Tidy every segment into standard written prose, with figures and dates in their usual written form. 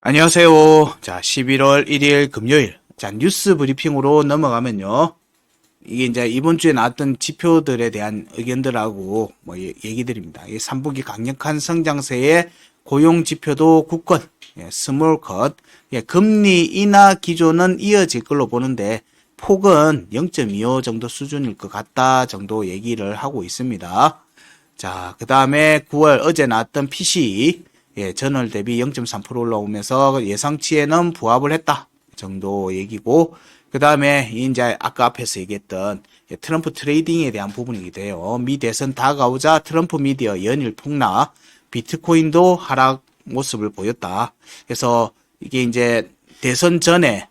안녕하세요. 자, 11월 1일 금요일. 자, 뉴스 브리핑으로 넘어가면요. 이게 이제 이번 주에 나왔던 지표들에 대한 의견들하고 얘기드립니다. 이 3분기 강력한 성장세의 고용 지표도 굳건, 스몰 컷, 금리 인하 기조는 이어질 걸로 보는데 폭은 0.25 정도 수준일 것 같다 정도 얘기를 하고 있습니다. 자, 그 다음에 9월 어제 나왔던 PCE, 전월 대비 0.3% 올라오면서 예상치에는 부합을 했다 정도 얘기고, 그 다음에 이제 아까 앞에서 얘기했던 트럼프 트레이딩에 대한 부분이기도 해요. 미 대선 다가오자 트럼프 미디어 연일 폭락, 비트코인도 하락 모습을 보였다. 그래서 이게 이제 대선 전에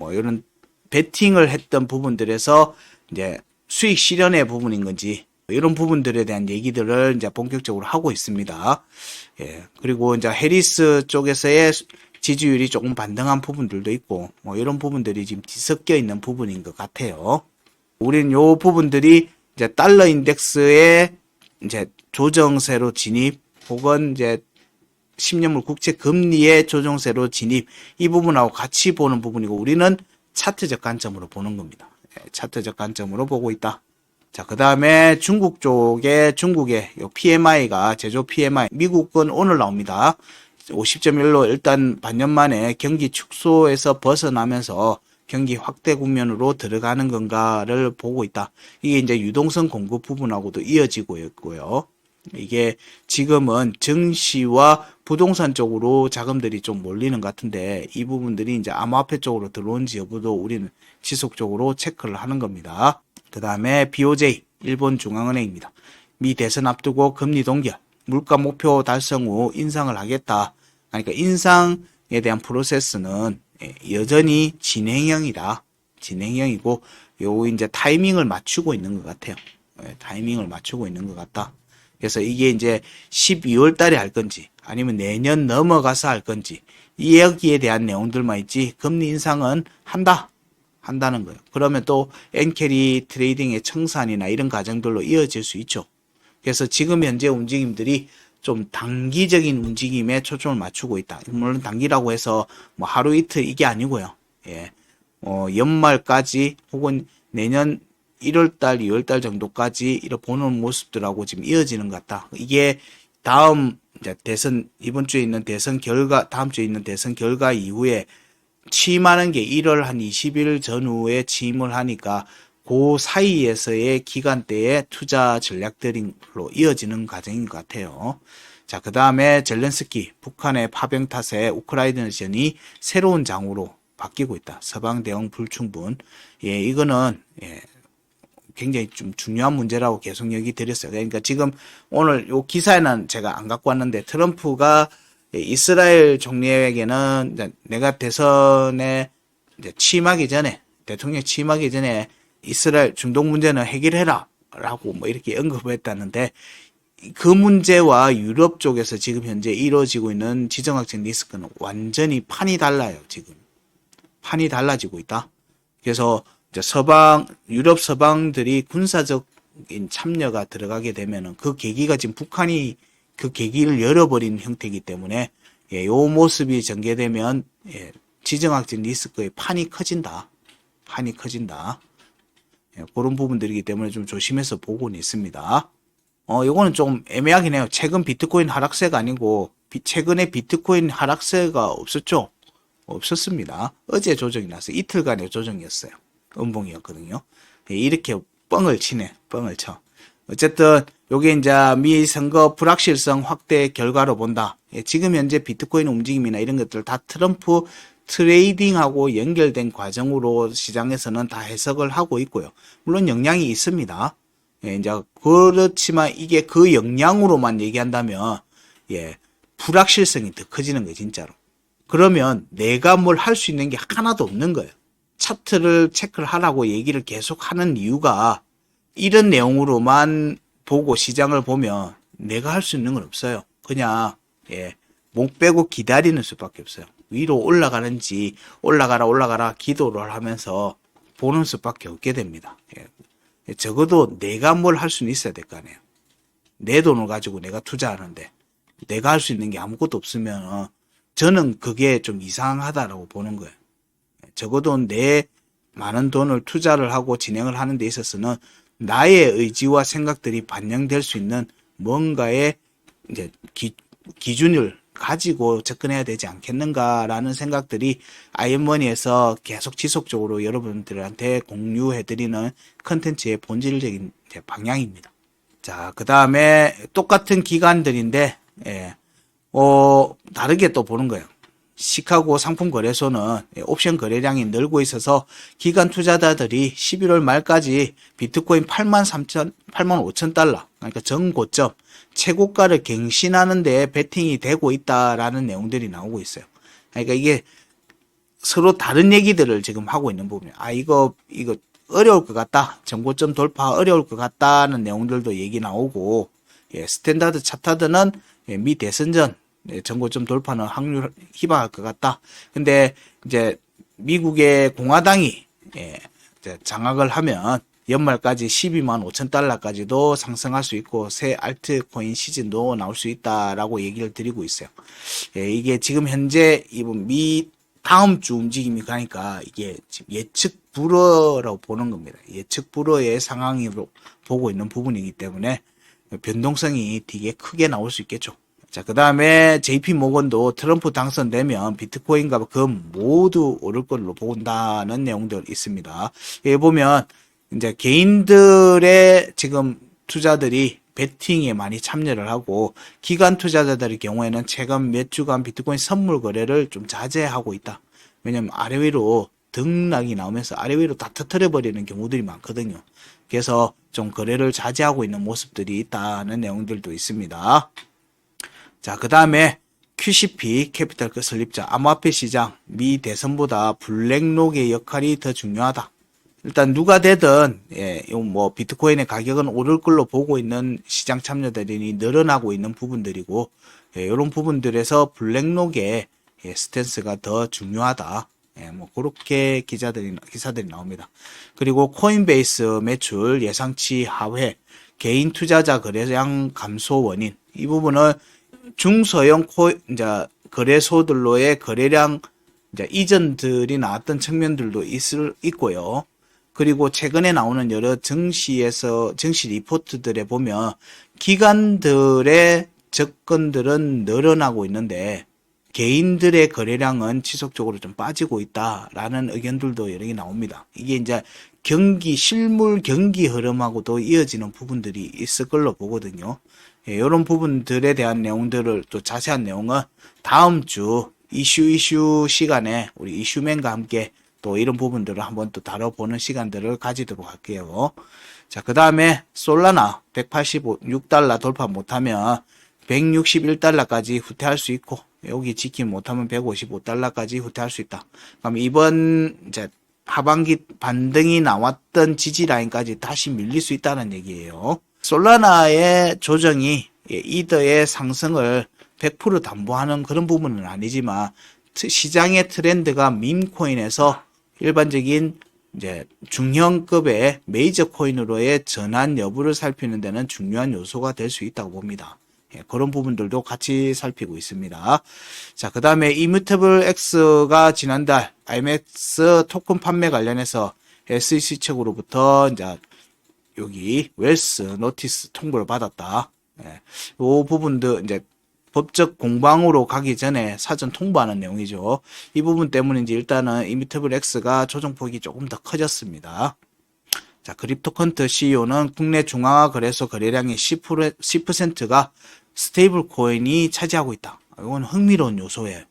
이런 베팅을 했던 부분들에서 이제 수익 실현의 부분인 건지 이런 부분들에 대한 얘기들을 이제 본격적으로 하고 있습니다. 그리고 이제 해리스 쪽에서의 지지율이 조금 반등한 부분들도 있고, 이런 부분들이 지금 뒤섞여 있는 부분인 것 같아요. 우리는 요 부분들이 이제 달러 인덱스의 이제 조정세로 진입, 혹은 이제 10년물 국채 금리의 조정세로 진입, 이 부분하고 같이 보는 부분이고, 우리는 차트적 관점으로 보는 겁니다. 차트적 관점으로 보고 있다. 자, 그 다음에 중국의 PMI가, 제조 PMI, 미국은 오늘 나옵니다. 50.1로 일단 반년 만에 경기 축소에서 벗어나면서 경기 확대 국면으로 들어가는 건가를 보고 있다. 이게 이제 유동성 공급 부분하고도 이어지고 있고요. 이게 지금은 증시와 부동산 쪽으로 자금들이 좀 몰리는 것 같은데, 이 부분들이 이제 암호화폐 쪽으로 들어온지 여부도 우리는 지속적으로 체크를 하는 겁니다. 그 다음에 BOJ, 일본 중앙은행입니다. 미 대선 앞두고 금리 동결, 물가 목표 달성 후 인상을 하겠다. 그러니까 인상에 대한 프로세스는 여전히 진행형이다. 진행형이고, 요 이제 타이밍을 맞추고 있는 것 같아요. 타이밍을 맞추고 있는 것 같다. 그래서 이게 이제 12월 달에 할 건지 아니면 내년 넘어가서 할 건지, 이 여기에 대한 내용들만 있지 금리 인상은 한다는 거예요. 그러면 또 엔캐리 트레이딩의 청산이나 이런 과정들로 이어질 수 있죠. 그래서 지금 현재 움직임들이 좀 단기적인 움직임에 초점을 맞추고 있다. 물론 단기라고 해서 뭐 하루 이틀 이게 아니고요. 연말까지 혹은 내년 1월달, 2월달 정도까지 이렇게 보는 모습들하고 지금 이어지는 것 같다. 이게 다음 이제 대선, 이번 주에 있는 대선 결과, 다음 주에 있는 대선 결과 이후에 취임하는 게 1월 한 20일 전후에 취임을 하니까 그 사이에서의 기간대의 투자 전략들로 이어지는 과정인 것 같아요. 자, 그 다음에 젤렌스키, 북한의 파병 탓에 우크라이나전이 새로운 장으로 바뀌고 있다. 서방 대응 불충분. 이거는 굉장히 좀 중요한 문제라고 계속 얘기 드렸어요. 그러니까 지금 오늘 요 기사에는 제가 안 갖고 왔는데, 트럼프가 이스라엘 총리에게는 내가 대선에 이제 취임하기 전에, 대통령 취임하기 전에 이스라엘 중동 문제는 해결해라 라고 이렇게 언급을 했다는데, 그 문제와 유럽 쪽에서 지금 현재 이루어지고 있는 지정학적 리스크는 완전히 판이 달라요. 지금 판이 달라지고 있다. 그래서 이제 유럽 서방들이 군사적인 참여가 들어가게 되면은 그 계기가 지금 북한이 그 계기를 열어버린 형태이기 때문에, 요 모습이 전개되면, 지정학적 리스크의 판이 커진다. 판이 커진다. 그런 부분들이기 때문에 좀 조심해서 보고는 있습니다. 요거는 좀 애매하긴 해요. 최근 비트코인 하락세가 아니고, 최근에 비트코인 하락세가 없었죠? 없었습니다. 어제 조정이 났어요. 이틀간의 조정이었어요. 음봉이었거든요. 이렇게 뻥을 쳐. 어쨌든 요게 이제 미 선거 불확실성 확대 결과로 본다. 지금 현재 비트코인 움직임이나 이런 것들 다 트럼프 트레이딩하고 연결된 과정으로 시장에서는 다 해석을 하고 있고요. 물론 영향이 있습니다. 이제 그렇지만 이게 그 영향으로만 얘기한다면, 불확실성이 더 커지는 거예요, 진짜로. 그러면 내가 뭘 할 수 있는 게 하나도 없는 거예요. 차트를 체크를 하라고 얘기를 계속 하는 이유가, 이런 내용으로만 보고 시장을 보면 내가 할 수 있는 건 없어요. 그냥 목 빼고 기다리는 수밖에 없어요. 위로 올라가는지 올라가라 기도를 하면서 보는 수밖에 없게 됩니다. 적어도 내가 뭘 할 수는 있어야 될 거 아니에요. 내 돈을 가지고 내가 투자하는데 내가 할 수 있는 게 아무것도 없으면 저는 그게 좀 이상하다라고 보는 거예요. 적어도 내 많은 돈을 투자를 하고 진행을 하는 데 있어서는 나의 의지와 생각들이 반영될 수 있는 뭔가의 이제 기준을 가지고 접근해야 되지 않겠는가라는 생각들이 아이언머니에서 계속 지속적으로 여러분들한테 공유해드리는 컨텐츠의 본질적인 방향입니다. 자, 그 다음에 똑같은 기관들인데, 예, 다르게 또 보는 거예요. 시카고 상품거래소는 옵션 거래량이 늘고 있어서 기관 투자자들이 11월 말까지 비트코인 8만 5천 달러, 그러니까 전고점, 최고가를 갱신하는 데 베팅이 되고 있다라는 내용들이 나오고 있어요. 그러니까 이게 서로 다른 얘기들을 지금 하고 있는 부분이에요. 이거 어려울 것 같다. 전고점 돌파 어려울 것 같다는 내용들도 얘기 나오고, 스탠다드 차타드는 미대선전 전고점 돌파는 확률 희박할 것 같다. 근데 이제 미국의 공화당이 이제 장악을 하면 연말까지 12만 5천 달러까지도 상승할 수 있고 새 알트코인 시즌도 나올 수 있다라고 얘기를 드리고 있어요. 이게 지금 현재 이번 다음 주 움직임이 가니까 이게 지금 예측 불허라고 보는 겁니다. 예측 불허의 상황으로 보고 있는 부분이기 때문에 변동성이 되게 크게 나올 수 있겠죠. 자, 그 다음에 JP 모건도 트럼프 당선되면 비트코인과 금 모두 오를 걸로 본다는 내용들 있습니다. 여기 보면 이제 개인들의 지금 투자들이 베팅에 많이 참여를 하고 기관 투자자들의 경우에는 최근 몇 주간 비트코인 선물 거래를 좀 자제하고 있다. 왜냐면 아래 위로 등락이 나오면서 아래 위로 다 터트려 버리는 경우들이 많거든요. 그래서 좀 거래를 자제하고 있는 모습들이 있다는 내용들도 있습니다. 자, 그 다음에 QCP, 캐피탈 설립자, 암호화폐 시장, 미 대선보다 블랙록의 역할이 더 중요하다. 일단 누가 되든 뭐 비트코인의 가격은 오를 걸로 보고 있는 시장 참여들이 늘어나고 있는 부분들이고 이런 부분들에서 블랙록의 스탠스가 더 중요하다. 뭐 그렇게 기사들이 나옵니다. 그리고 코인베이스 매출 예상치 하회, 개인 투자자 거래량 감소 원인 이 부분은 중소형 이제 거래소들로의 거래량 이제 이전들이 나왔던 측면들도 있고요. 그리고 최근에 나오는 여러 증시 리포트들에 보면 기관들의 접근들은 늘어나고 있는데 개인들의 거래량은 지속적으로 좀 빠지고 있다라는 의견들도 여러 개 나옵니다. 이게 이제 실물 경기 흐름하고도 이어지는 부분들이 있을 걸로 보거든요. 이런 부분들에 대한 내용들을 또 자세한 내용은 다음 주 이슈 시간에 우리 이슈맨과 함께 또 이런 부분들을 한번 또 다뤄보는 시간들을 가지도록 할게요. 자, 그 다음에 솔라나 186달러 돌파 못하면 161달러까지 후퇴할 수 있고 여기 지키 못하면 155달러까지 후퇴할 수 있다. 그럼 이번 이제 하반기 반등이 나왔던 지지 라인까지 다시 밀릴 수 있다는 얘기예요. 솔라나의 조정이 이더의 상승을 100% 담보하는 그런 부분은 아니지만 시장의 트렌드가 밈코인에서 일반적인 이제 중형급의 메이저 코인으로의 전환 여부를 살피는 데는 중요한 요소가 될 수 있다고 봅니다. 그런 부분들도 같이 살피고 있습니다. 자, 그 다음에 이뮤테블 X가 지난달 IMX 토큰 판매 관련해서 SEC 측으로부터 이제 여기 웰스 노티스 통보를 받았다. 이 부분도 이제 법적 공방으로 가기 전에 사전 통보하는 내용이죠. 이 부분 때문인지 일단은 이뮤테블 X가 조정폭이 조금 더 커졌습니다. 자, 크립토컨트 CEO는 국내 중앙화 거래소 거래량의 10%가 스테이블 코인이 차지하고 있다. 이건 흥미로운 요소예요.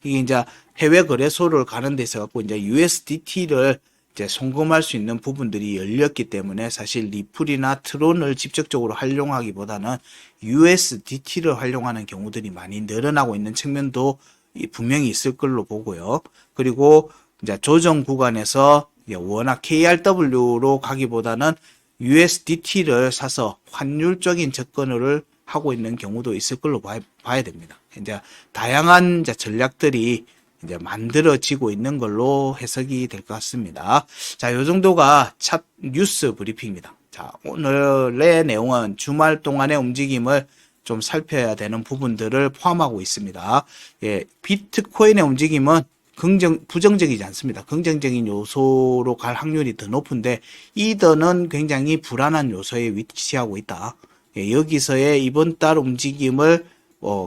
이게 이제 해외 거래소를 가는 데서 갖고 이제 USDT를 이제 송금할 수 있는 부분들이 열렸기 때문에 사실 리플이나 트론을 직접적으로 활용하기보다는 USDT를 활용하는 경우들이 많이 늘어나고 있는 측면도 분명히 있을 걸로 보고요. 그리고 이제 조정 구간에서 워낙 KRW로 가기보다는 USDT를 사서 환율적인 접근을 하고 있는 경우도 있을 걸로 봐야 됩니다. 이제 다양한 이제 전략들이 이제 만들어지고 있는 걸로 해석이 될 것 같습니다. 자, 요 정도가 첫 뉴스 브리핑입니다. 자, 오늘의 내용은 주말 동안의 움직임을 좀 살펴야 되는 부분들을 포함하고 있습니다. 예, 비트코인의 움직임은 부정적이지 않습니다. 긍정적인 요소로 갈 확률이 더 높은데 이더는 굉장히 불안한 요소에 위치하고 있다. 예, 여기서의 이번 달 움직임을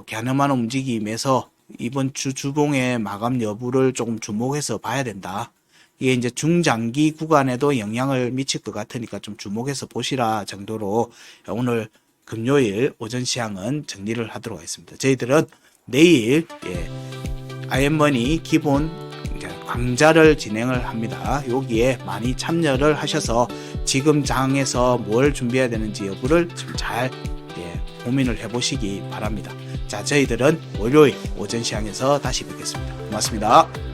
가늠하는 움직임에서 이번 주 주봉의 마감 여부를 조금 주목해서 봐야 된다. 이게 이제 중장기 구간에도 영향을 미칠 것 같으니까 좀 주목해서 보시라 정도로 오늘 금요일 오전 시황은 정리를 하도록 하겠습니다. 저희들은 내일 IM머니 기본 강좌를 진행을 합니다. 여기에 많이 참여를 하셔서 지금 장에서 뭘 준비해야 되는지 여부를 좀 잘 고민을 해보시기 바랍니다. 자, 저희들은 월요일 오전 시황에서 다시 뵙겠습니다. 고맙습니다.